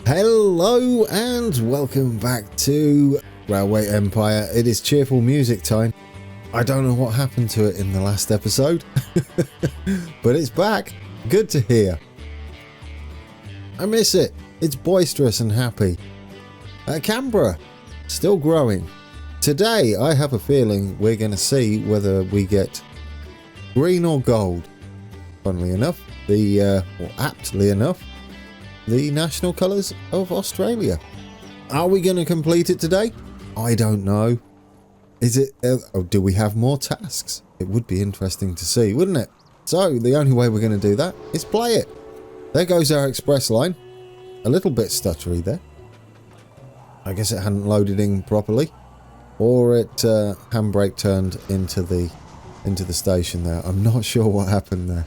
Hello and welcome back to Railway Empire. It is cheerful music time. I don't know what happened to it in the last episode, but it's back. Good to hear. I miss it. It's boisterous and happy. Canberra, still growing. Today I have a feeling we're going to see whether we get green or gold. Funnily enough, or aptly enough, the national colours of Australia. Are we going to complete it today? I don't know. Is it? Do we have more tasks? It would be interesting to see, wouldn't it? So the only way we're going to do that is play it. There goes our express line. A little bit stuttery there. I guess it hadn't loaded in properly, or it handbrake turned into the station there. I'm not sure what happened there.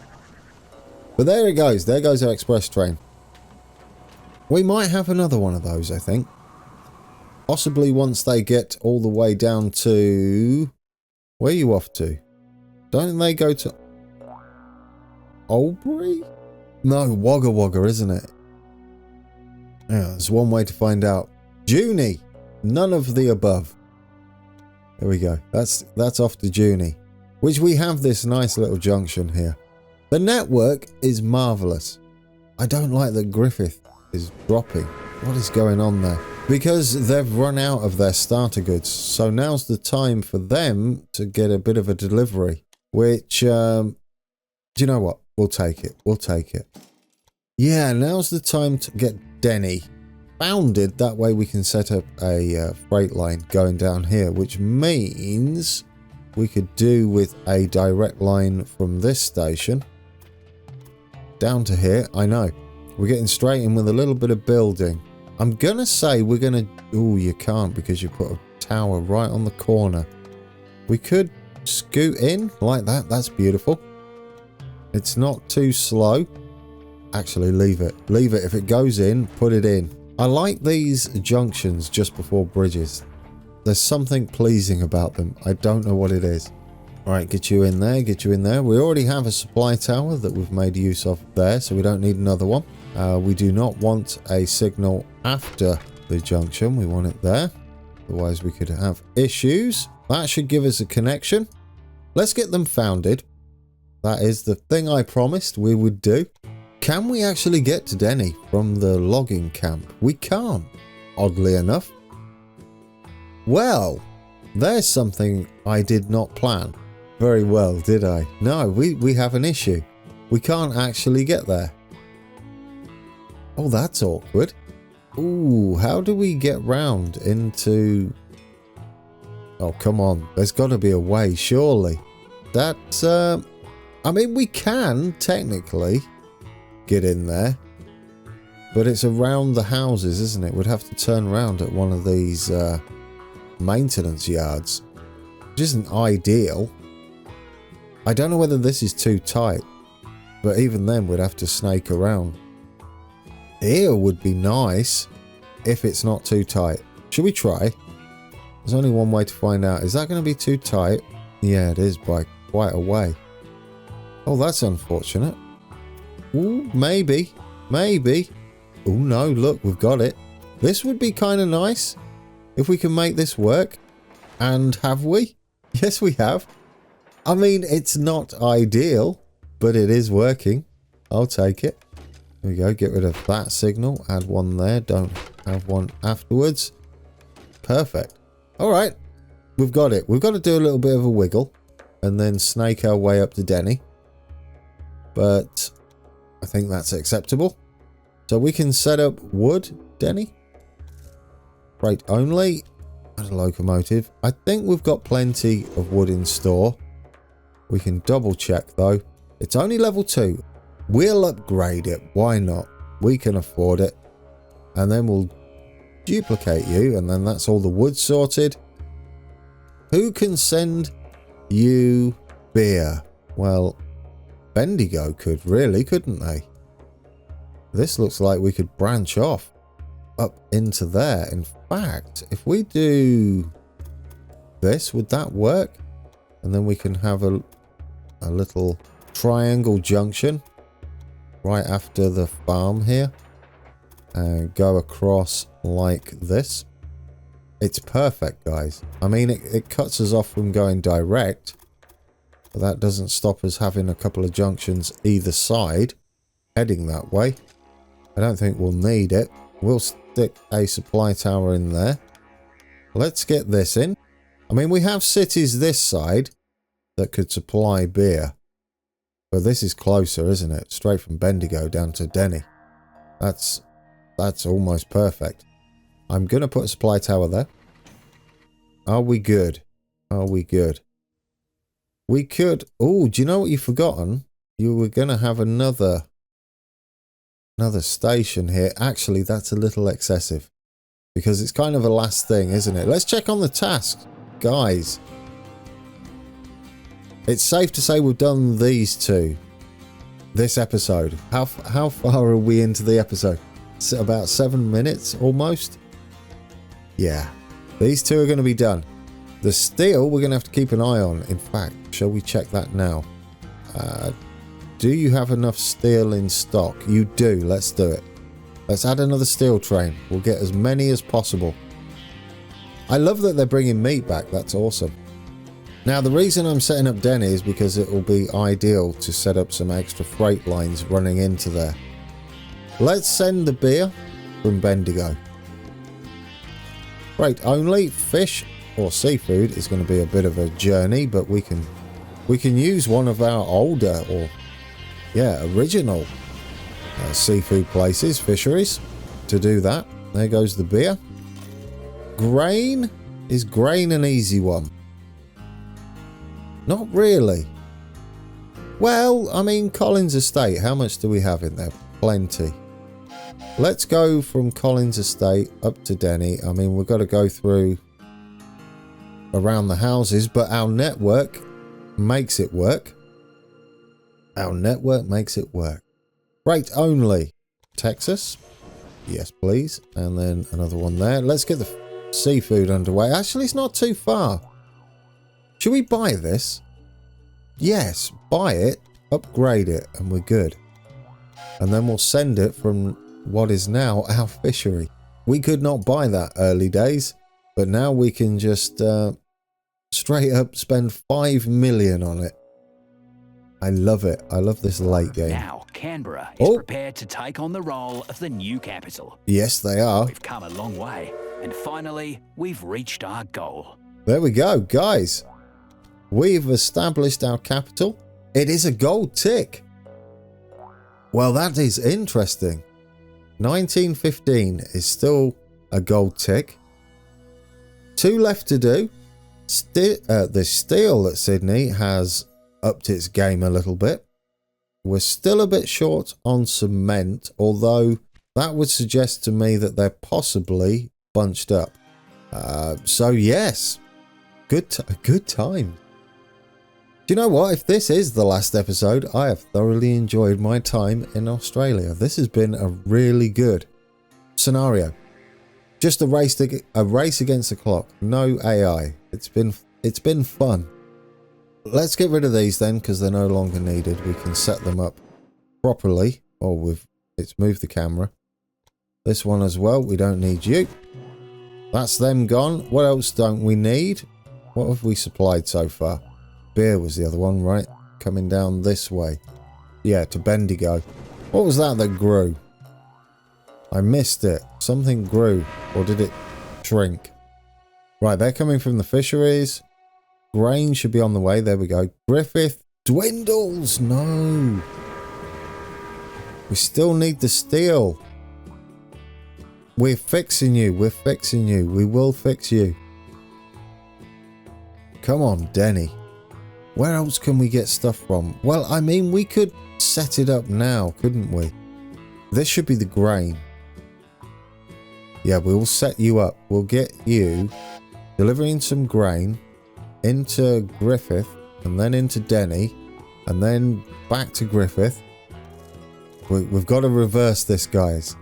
But there it goes. There goes our express train. We might have another one of those, I think. Possibly once they get all the way down to... Where are you off to? Don't they go to... Albury? No, Wagga Wagga, isn't it? Yeah, there's one way to find out. Junie! None of the above. There we go. That's off to Junie. Which we have this nice little junction here. The network is marvellous. I don't like that Griffith is dropping. What is going on there? Because they've run out of their starter goods, so now's the time for them to get a bit of a delivery, which do you know what, we'll take it. Yeah, now's the time to get Denny founded. That way we can set up a freight line going down here, which means we could do with a direct line from this station down to here. I know we're getting straight in with a little bit of building. I'm gonna say we're gonna... Oh, you can't because you put a tower right on the corner. We could scoot in like that. That's beautiful. It's not too slow. Actually, leave it. Leave it. If it goes in, put it in. I like these junctions just before bridges. There's something pleasing about them. I don't know what it is. All right, get you in there. Get you in there. We already have a supply tower that we've made use of there, so we don't need another one. We do not want a signal after the junction. We want it there. Otherwise, we could have issues. That should give us a connection. Let's get them founded. That is the thing I promised we would do. Can we actually get to Denny from the logging camp? We can't, oddly enough. Well, there's something I did not plan very well, did I? No, we have an issue. We can't actually get there. Oh, that's awkward. Ooh, how do we get round into... Oh, come on. There's got to be a way, surely. That's, I mean, we can, technically, get in there. But it's around the houses, isn't it? We'd have to turn around at one of these, maintenance yards. Which isn't ideal. I don't know whether this is too tight. But even then, we'd have to snake around. Here would be nice if it's not too tight. Should we try? There's only one way to find out. Is that going to be too tight? Yeah, it is by quite a way. Oh, that's unfortunate. Ooh, maybe. Maybe. Oh, no, look, we've got it. This would be kind of nice if we can make this work. And have we? Yes, we have. I mean, it's not ideal, but it is working. I'll take it. There we go, get rid of that signal, add one there, don't have one afterwards. Perfect. Alright, we've got it. We've got to do a little bit of a wiggle and then snake our way up to Denny. But I think that's acceptable. So we can set up wood, Denny. Freight only. Add a locomotive. I think we've got plenty of wood in store. We can double check though. It's only level 2. We'll upgrade it. Why not? We can afford it. And then we'll duplicate you. And then that's all the wood sorted. Who can send you beer? Well, Bendigo could really, couldn't they? This looks like we could branch off up into there. In fact, if we do this, would that work? And then we can have a little triangle junction right after the farm here. and go across like this. It's perfect, guys. I mean, it cuts us off from going direct, but that doesn't stop us having a couple of junctions either side heading that way. I don't think we'll need it. We'll stick a supply tower in there. Let's get this in. I mean, we have cities this side that could supply beer, but this is closer, isn't it? Straight from Bendigo down to Denny. That's almost perfect. I'm going to put a supply tower there. Are we good? Are we good? We could... Oh, do you know what you've forgotten? You were going to have another station here. Actually, that's a little excessive, because it's kind of a last thing, isn't it? Let's check on the tasks, guys. It's safe to say we've done these two this episode. How far are we into the episode? It's about 7 minutes almost. Yeah, these two are going to be done. The steel we're going to have to keep an eye on. In fact, shall we check that now? Do you have enough steel in stock? You do. Let's do it. Let's add another steel train. We'll get as many as possible. I love that they're bringing meat back. That's awesome. Now, the reason I'm setting up Denny is because it will be ideal to set up some extra freight lines running into there. Let's send the beer from Bendigo. Freight only. Fish or seafood is going to be a bit of a journey, but we can use one of our older or original seafood places, fisheries, to do that. There goes the beer. Grain. Is grain an easy one? Not really. Well, I mean, Collins Estate, how much do we have in there? Plenty. Let's go from Collins Estate up to Denny. I mean, we've got to go through around the houses, but our network makes it work. Our network makes it work. Freight only. Texas. Yes, please. And then another one there. Let's get the seafood underway. Actually, it's not too far. Should we buy this? Yes, buy it, upgrade it, and we're good. And then we'll send it from what is now our fishery. We could not buy that early days, but now we can just straight up spend 5 million on it. I love it. I love this late game. Now, Canberra is prepared to take on the role of the new capital. Yes, they are. We've come a long way, and finally, we've reached our goal. There we go, guys. We've established our capital. It is a gold tick. Well, that is interesting. 1915 is still a gold tick. 2 left to do. The steel at Sydney has upped its game a little bit. We're still a bit short on cement, although that would suggest to me that they're possibly bunched up. So yes, good time. Do you know what? If this is the last episode, I have thoroughly enjoyed my time in Australia. This has been a really good scenario. Just a race against the clock. No AI. It's been fun. Let's get rid of these then, because they're no longer needed. We can set them up properly. Oh, it's moved the camera. This one as well. We don't need you. That's them gone. What else don't we need? What have we supplied so far? Beer was the other one, right? Coming down this way. Yeah, to Bendigo. What was that grew? I missed it. Something grew. Or did it shrink? Right, they're coming from the fisheries. Grain should be on the way. There we go. Griffith dwindles. No. We still need the steel. We're fixing you. We're fixing you. We will fix you. Come on, Denny. Where else can we get stuff from? Well, I mean, we could set it up now, couldn't we? This should be the grain. Yeah, we'll set you up. We'll get you delivering some grain into Griffith, and then into Denny, and then back to Griffith. We've got to reverse this, guys.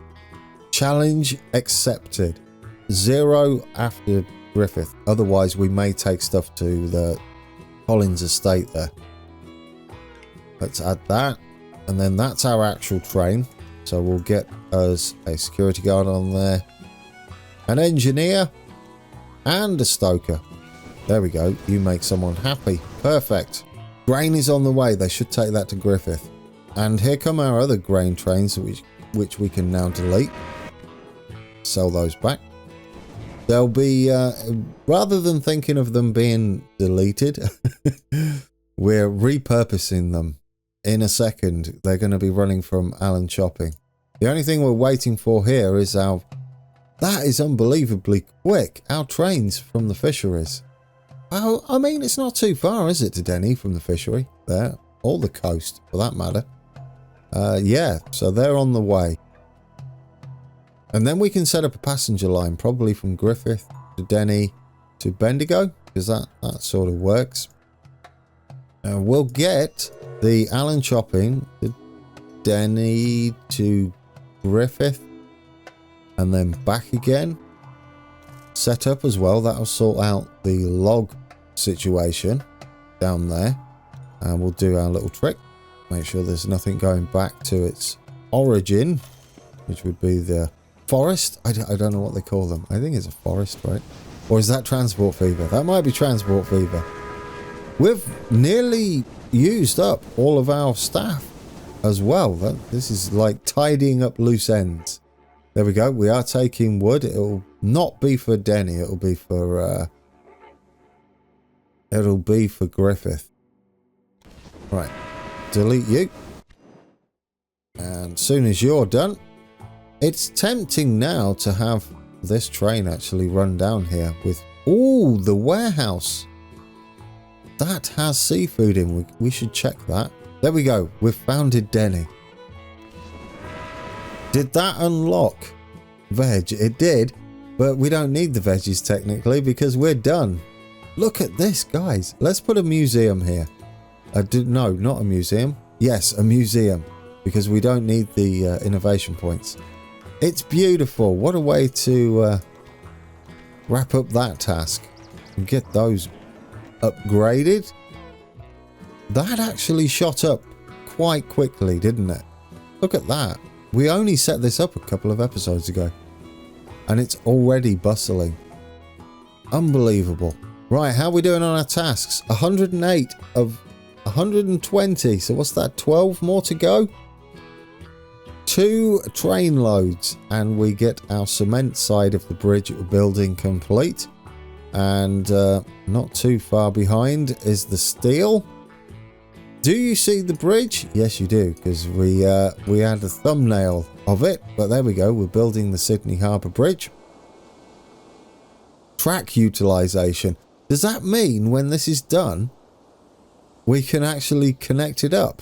Challenge accepted. 0 after Griffith. Otherwise, we may take stuff to the Collins Estate there. Let's add that. And then that's our actual train. So we'll get us a security guard on there, an engineer, and a stoker. There we go. You make someone happy. Perfect. Grain is on the way. They should take that to Griffith. And here come our other grain trains, which we can now delete. Sell those back. They'll be, rather than thinking of them being deleted, we're repurposing them. In a second, they're going to be running from Allen Chopping. The only thing we're waiting for here is our... That is unbelievably quick. Our trains from the fisheries. Oh, I mean, it's not too far, is it, to Denny from the fishery? There. Or the coast, for that matter. Yeah, so they're on the way. And then we can set up a passenger line, probably from Griffith to Denny to Bendigo, because that sort of works. We'll get the Allen Chopping to Denny to Griffith and then back again. Set up as well. That'll sort out the log situation down there. And we'll do our little trick. Make sure there's nothing going back to its origin, which would be the forest. I don't know what they call them. I think it's a forest, right? Or is that transport fever? That might be transport fever. We've nearly used up all of our staff as well. This is like tidying up loose ends. There we go. We are taking wood. It'll not be for Denny. It'll be for Griffith. Right. Delete you. And as soon as you're done, it's tempting now to have this train actually run down here with... Ooh, the warehouse. That has seafood in. We should check that. There we go. We've founded Denny. Did that unlock veg? It did, but we don't need the veggies technically because we're done. Look at this, guys. Let's put a museum here. No, not a museum. Yes, a museum, because we don't need the innovation points. It's beautiful. What a way to wrap up that task and get those upgraded. That actually shot up quite quickly, didn't it? Look at that. We only set this up a couple of episodes ago and it's already bustling. Unbelievable. Right, how are we doing on our tasks? 108 of 120. So what's that? 12 more to go? 2 train loads and we get our cement side of the bridge building complete. And not too far behind is the steel. Do you see the bridge? Yes, you do, because we had a thumbnail of it. But there we go. We're building the Sydney Harbour Bridge. Track utilization. Does that mean when this is done, we can actually connect it up?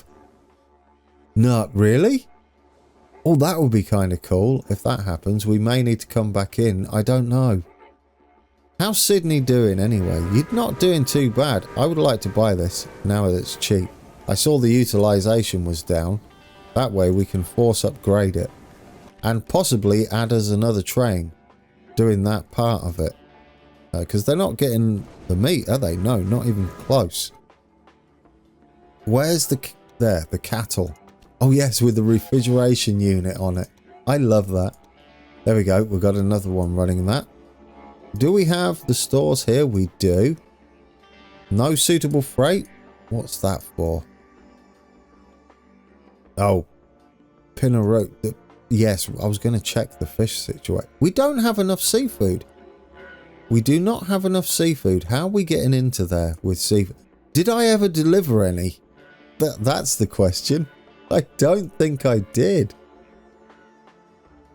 Not really. Oh, that would be kind of cool. If that happens, we may need to come back in. I don't know. How's Sydney doing anyway? You're not doing too bad. I would like to buy this now that it's cheap. I saw the utilization was down. That way we can force upgrade it. And possibly add us another train doing that part of it. Because they're not getting the meat, are they? No, not even close. Where's the cattle? Oh yes, with the refrigeration unit on it. I love that. There we go. We've got another one running that. Do we have the stores here? We do. No suitable freight? What's that for? Oh. Pinaroo. Yes, I was going to check the fish situation. We don't have enough seafood. We do not have enough seafood. How are we getting into there with seafood? Did I ever deliver any? That's the question. I don't think I did.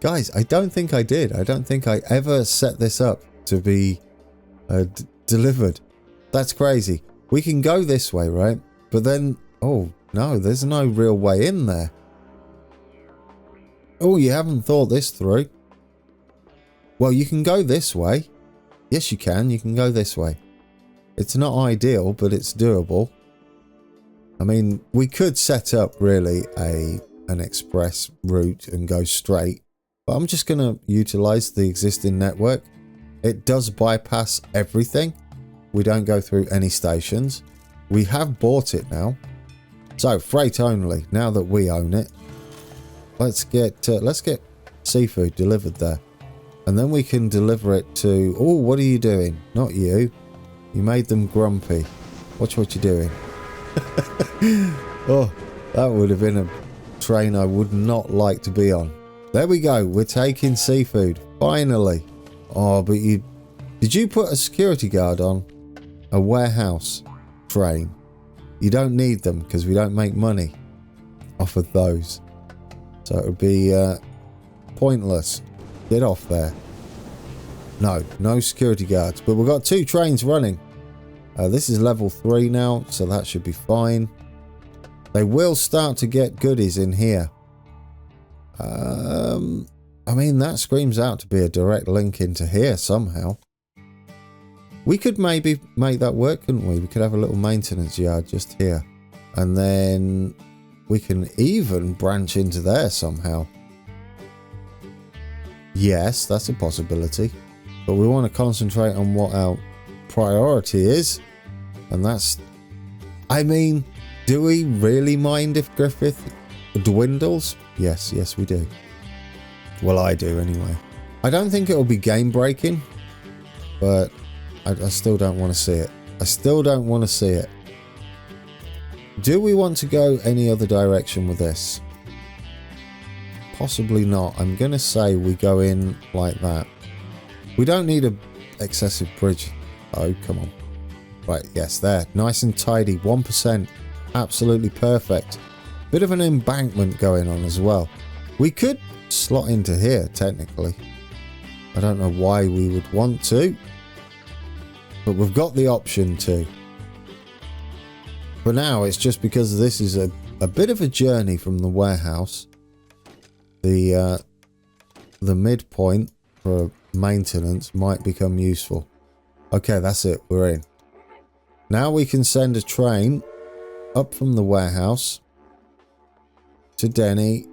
Guys, I don't think I did. I don't think I ever set this up to be delivered. That's crazy. We can go this way, right? But then, oh no, there's no real way in there. Oh, you haven't thought this through. Well, you can go this way. Yes, you can. You can go this way. It's not ideal, but it's doable. I mean, we could set up really an express route and go straight, but I'm just going to utilize the existing network. It does bypass everything. We don't go through any stations. We have bought it now. So freight only, now that we own it. let's get seafood delivered there. And then we can deliver it to... Oh, what are you doing? Not you. You made them grumpy. Watch what you're doing. Oh, that would have been a train I would not like to be on. There we go. We're taking seafood. Finally. Oh, but you... Did you put a security guard on a warehouse train? You don't need them because we don't make money off of those. So it would be pointless. Get off there. No security guards. But we've got 2 trains running. This is level 3 now, so that should be fine. They will start to get goodies in here. I mean, that screams out to be a direct link into here somehow. We could maybe make that work, couldn't we? We could have a little maintenance yard just here. And then we can even branch into there somehow. Yes, that's a possibility. But we want to concentrate on what our priority is. And that's... I mean, do we really mind if Griffith dwindles? Yes, we do. Well, I do anyway. I don't think it'll be game breaking, but I still don't want to see it. I still don't want to see it. Do we want to go any other direction with this? Possibly not. I'm going to say we go in like that. We don't need a excessive bridge. Oh, come on. Right, yes, there. Nice and tidy. 1%. Absolutely perfect. Bit of an embankment going on as well. We could slot into here, technically. I don't know why we would want to. But we've got the option to. For now, it's just because this is a bit of a journey from the warehouse. The midpoint for maintenance might become useful. Okay, that's it. We're in. Now we can send a train up from the warehouse to Denny,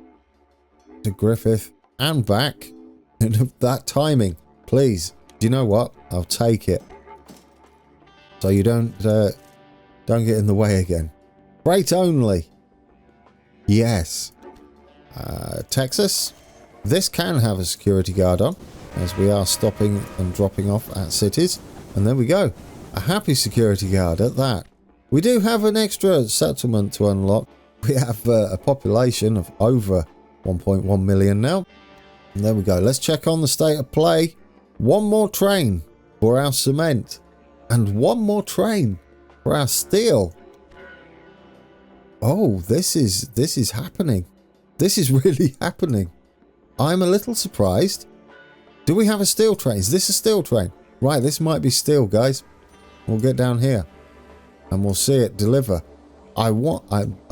to Griffith, and back. And that timing, please. Do you know what? I'll take it. So you don't get in the way again. Freight only. Yes. Texas. This can have a security guard on, as we are stopping and dropping off at cities. And there we go. A happy security guard at that. We do have an extra settlement to unlock. We have a population of over 1.1 million now. And there we go. Let's check on the state of play. One more train for our cement. And one more train for our steel. Oh, this is happening. This is really happening. I'm a little surprised. Do we have a steel train? Is this a steel train? Right, this might be steel, guys. We'll get down here and we'll see it deliver. I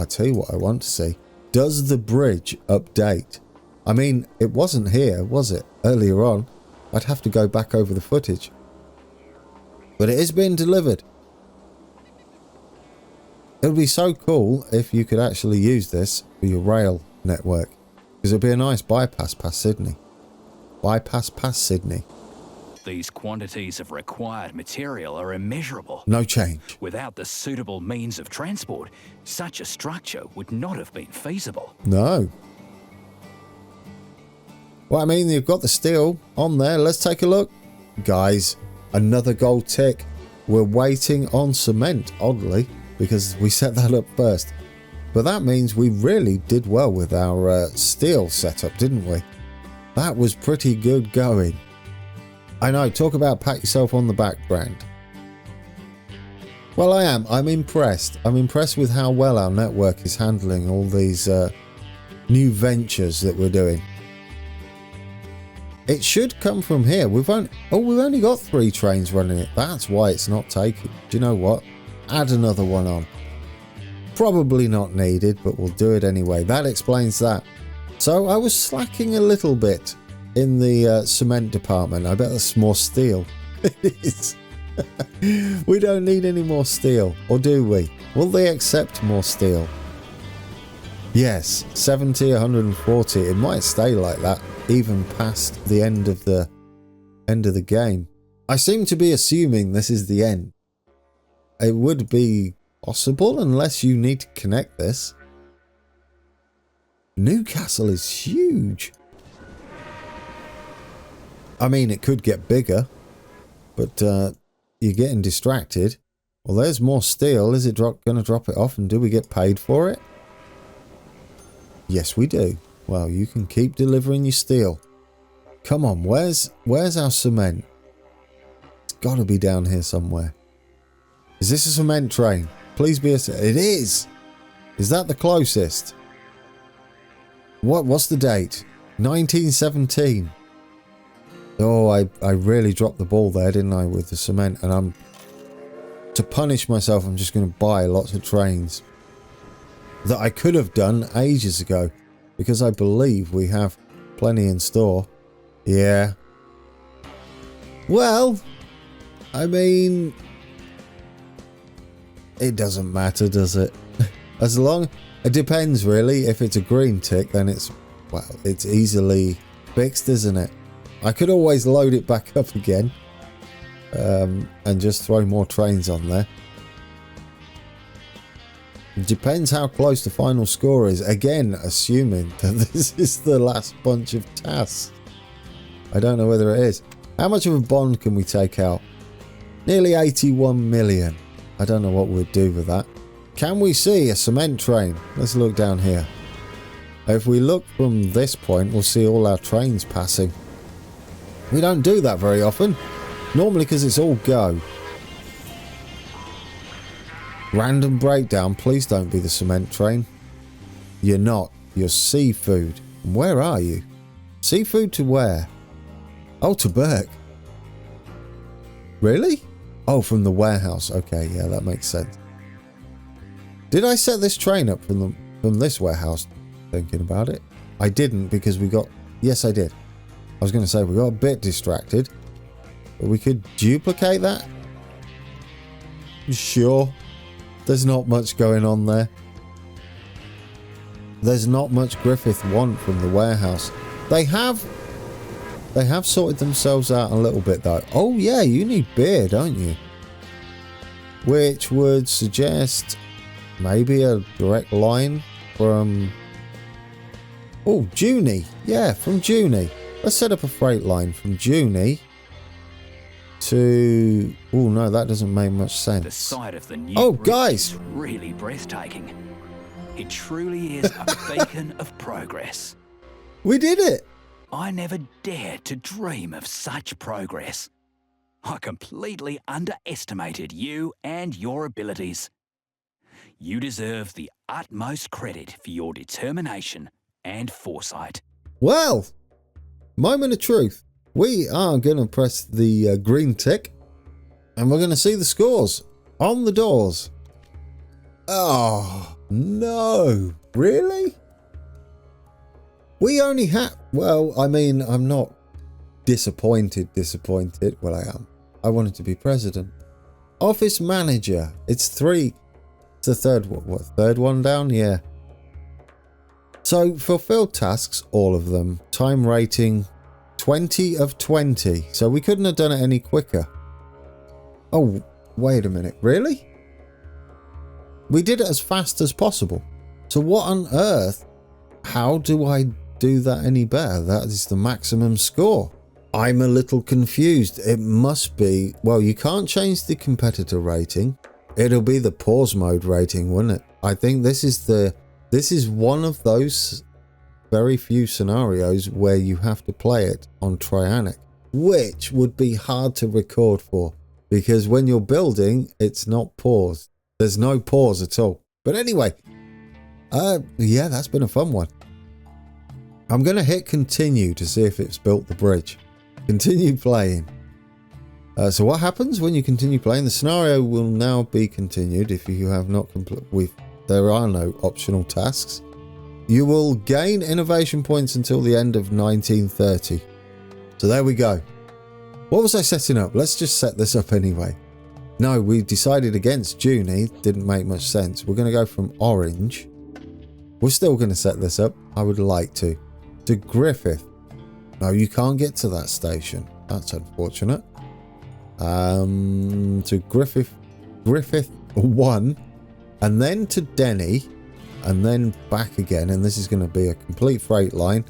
tell you what I want to see. Does the bridge update? I mean, it wasn't here, was it? Earlier on. I'd have to go back over the footage. But it is being delivered. It would be so cool if you could actually use this for your rail network. Because it would be a nice bypass past Sydney. Bypass past Sydney. These quantities of required material are immeasurable. No change. Without the suitable means of transport, such a structure would not have been feasible. No. Well, I mean, you've got the steel on there. Let's take a look. Guys, another gold tick. We're waiting on cement, oddly, because we set that up first. But that means we really did well with our steel setup, didn't we? That was pretty good going. I know, talk about pat yourself on the back, Brand. Well, I am. I'm impressed. I'm impressed with how well our network is handling all these new ventures that we're doing. It should come from here. We've only got 3 trains running it. That's why it's not taken. Do you know what? Add another one on. Probably not needed, but we'll do it anyway. That explains that. So I was slacking a little bit in the cement department. I bet that's more steel. It is. We don't need any more steel, or do we? Will they accept more steel? Yes, 70, 140. It might stay like that even past the end of the game. I seem to be assuming this is the end. It would be possible unless you need to connect this. Newcastle is huge. I mean, it could get bigger, but you're getting distracted. Well, there's more steel. Is it going to drop it off, and do we get paid for it? Yes, we do. Well, you can keep delivering your steel. Come on, where's our cement? It's got to be down here somewhere. Is this a cement train? Please be a... It is! Is that the closest? What's the date? 1917. Oh, I really dropped the ball there, didn't I, with the cement? And to punish myself, I'm just going to buy lots of trains that I could have done ages ago, because I believe we have plenty in store. Yeah. Well, I mean, it doesn't matter, does it? As long... It depends, really. If it's a green tick, then it's... Well, it's easily fixed, isn't it? I could always load it back up again. And just throw more trains on there. It depends how close the final score is. Again, assuming that this is the last bunch of tasks. I don't know whether it is. How much of a bond can we take out? Nearly 81 million. I don't know what we'd do with that. Can we see a cement train? Let's look down here. If we look from this point, we'll see all our trains passing. We don't do that very often. Normally because it's all go. Random breakdown. Please don't be the cement train. You're not. You're seafood. Where are you? Seafood to where? Oh, to Burke. Really? Oh, from the warehouse. Okay, yeah, that makes sense. Did I set this train up from this warehouse? Thinking about it. I didn't, because we got... Yes, I did. I was going to say we got a bit distracted. But we could duplicate that? Sure. There's not much going on there. There's not much Griffith want from the warehouse. They have sorted themselves out a little bit, though. Oh, yeah, you need beer, don't you? Which would suggest maybe a direct line from... Oh, Junie. Yeah, from Junie. Let's set up a freight line from Junie to... Oh, no, that doesn't make much sense. The sight of the new guys! is really breathtaking. It truly is a beacon of progress. We did it! I never dared to dream of such progress. I completely underestimated you and your abilities. You deserve the utmost credit for your determination and foresight. Well, moment of truth. We are going to press the green tick, and we're going to see the scores on the doors. Oh, no. Really? We only have... Well, I mean, I'm not disappointed. Well, I am. I wanted to be president. Office manager. It's 3. It's the third one. What, third one down? Yeah. So, fulfilled tasks, all of them. Time rating, 20 of 20. So, we couldn't have done it any quicker. Oh, wait a minute. Really? We did it as fast as possible. So, what on earth? How do I do that any better? That is the maximum score. I'm a little confused. It must be... Well, you can't change the competitor rating. It'll be the pause mode rating, wouldn't it? I think this is one of those very few scenarios where you have to play it on Trianic, which would be hard to record for, because when you're building, it's not paused. There's no pause at all. But anyway, yeah, that's been a fun one. I'm going to hit continue to see if it's built the bridge. Continue playing. So what happens when you continue playing? The scenario will now be continued if you have not completed. There are no optional tasks. You will gain innovation points until the end of 1930. So there we go. What was I setting up? Let's just set this up anyway. No, we decided against Junie. Didn't make much sense. We're going to go from orange. We're still going to set this up. I would like to. To Griffith. No, you can't get to that station. That's unfortunate. To Griffith 1. And then to Denny. and then back again, and this is going to be a complete freight line.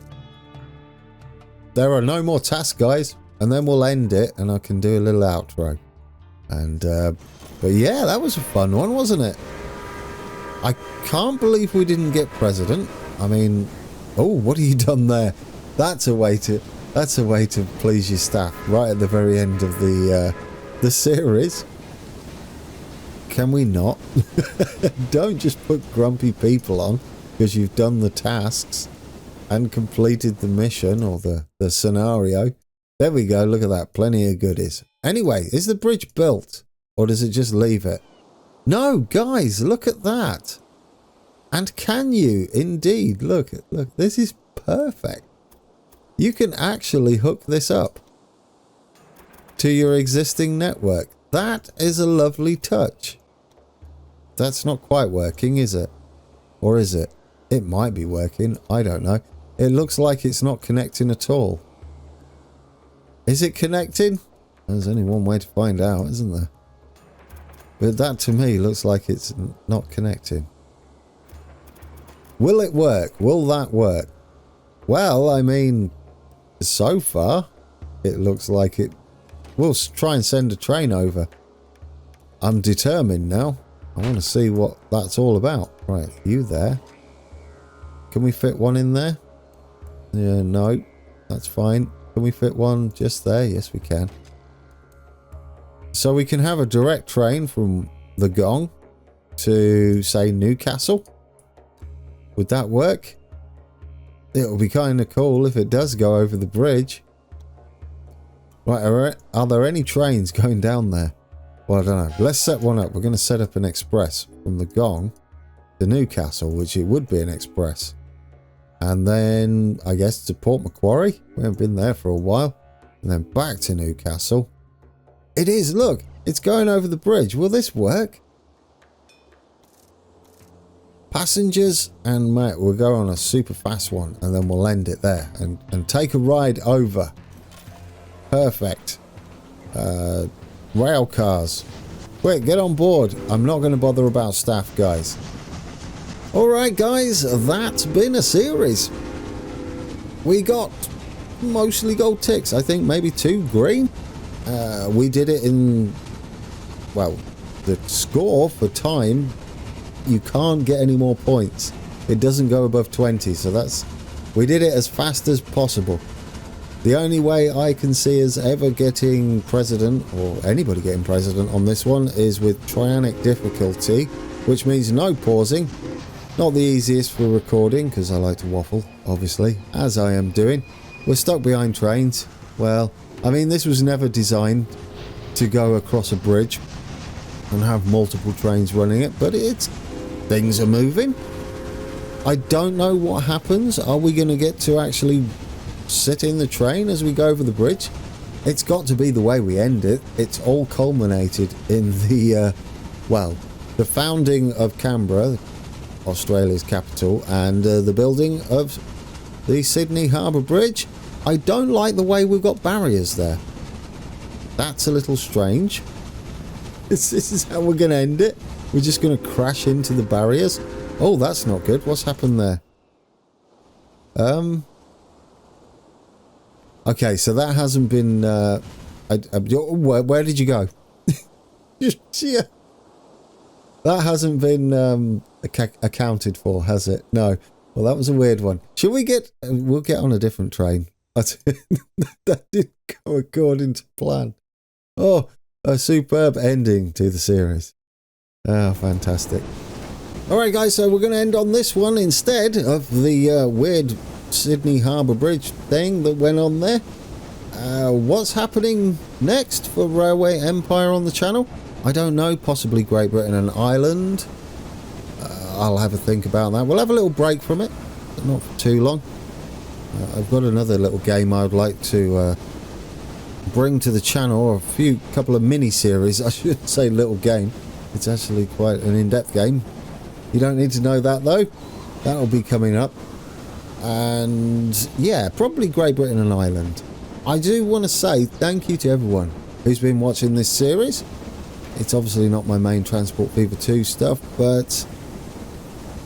There are no more tasks, guys, and then we'll end it, and I can do a little outro. And but yeah, that was a fun one, wasn't it? I can't believe we didn't get president. I mean, oh, what have you done there? That's a way to please your staff right at the very end of the series. Can we not? Don't just put grumpy people on because you've done the tasks and completed the mission or the scenario. There we go. Look at that. Plenty of goodies. Anyway, is the bridge built or does it just leave it? No, guys, look at that. And can you indeed? Look, this is perfect. You can actually hook this up to your existing network. That is a lovely touch. That's not quite working, is it? Or is it? It might be working. I don't know. It looks like it's not connecting at all. Is it connecting? There's only one way to find out, isn't there? But that to me looks like it's not connecting. Will it work? Will that work? Well, I mean, so far, it looks like it. We'll try and send a train over. I'm determined now. I want to see what that's all about. Right, you there. Can we fit one in there? Yeah, no, that's fine. Can we fit one just there? Yes, we can. So we can have a direct train from the Gong to, say, Newcastle. Would that work? It would be kind of cool if it does go over the bridge. Right, are there any trains going down there? Well, I don't know. Let's set one up. We're going to set up an express from the Gong to Newcastle, which it would be an express. And then, I guess, to Port Macquarie. We haven't been there for a while. And then back to Newcastle. It is, look. It's going over the bridge. Will this work? Passengers and mate, we'll go on a super fast one. And then we'll end it there. And take a ride over. Perfect. Rail cars. Quick, get on board. I'm not going to bother about staff, guys. Alright, guys, that's been a series. We got mostly gold ticks. I think maybe 2 green. We did it in... Well, the score for time, you can't get any more points. It doesn't go above 20, so that's... We did it as fast as possible. The only way I can see us ever getting president, or anybody getting president on this one, is with trionic difficulty, which means no pausing. Not the easiest for recording, because I like to waffle, obviously, as I am doing. We're stuck behind trains. Well, I mean, this was never designed to go across a bridge and have multiple trains running it, but things are moving. I don't know what happens. Are we going to get to actually sit in the train as we go over the bridge? It's got to be the way we end it. It's all culminated in the, the founding of Canberra, Australia's capital, and the building of the Sydney Harbour Bridge. I don't like the way we've got barriers there. That's a little strange. This is how we're going to end it. We're just going to crash into the barriers. Oh, that's not good. What's happened there? Okay, so that hasn't been... where did you go? Yeah. That hasn't been accounted for, has it? No. Well, that was a weird one. Should we get... We'll get on a different train. That didn't go according to plan. Oh, a superb ending to the series. Oh, fantastic. Alright, guys, so we're going to end on this one instead of the weird Sydney Harbour Bridge thing that went on there. What's happening next for Railway Empire on the channel? I don't know. Possibly Great Britain and Ireland. I'll have a think about that. We'll have a little break from it, but not for too long. I've got another little game I'd like to bring to the channel, or a couple of mini-series. I shouldn't say little game. It's actually quite an in-depth game. You don't need to know that, though. That'll be coming up. And yeah, probably Great Britain and Ireland. I do want to say thank you to everyone who's been watching this series. It's obviously not my main Transport Fever 2 stuff, but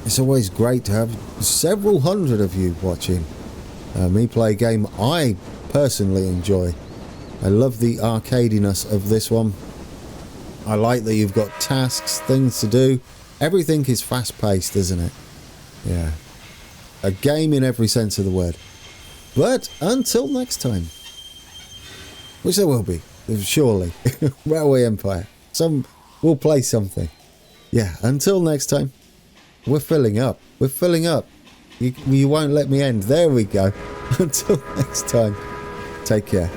It's always great to have several hundred of you watching me play a game I personally enjoy. I love the arcadiness of this one. I like that you've got tasks, things to do. Everything is fast-paced, isn't it? Yeah. A game in every sense of the word. But until next time, which there will be, surely. Railway Empire. We'll play something. Yeah, until next time. We're filling up. We're filling up. You won't let me end. There we go. Until next time. Take care.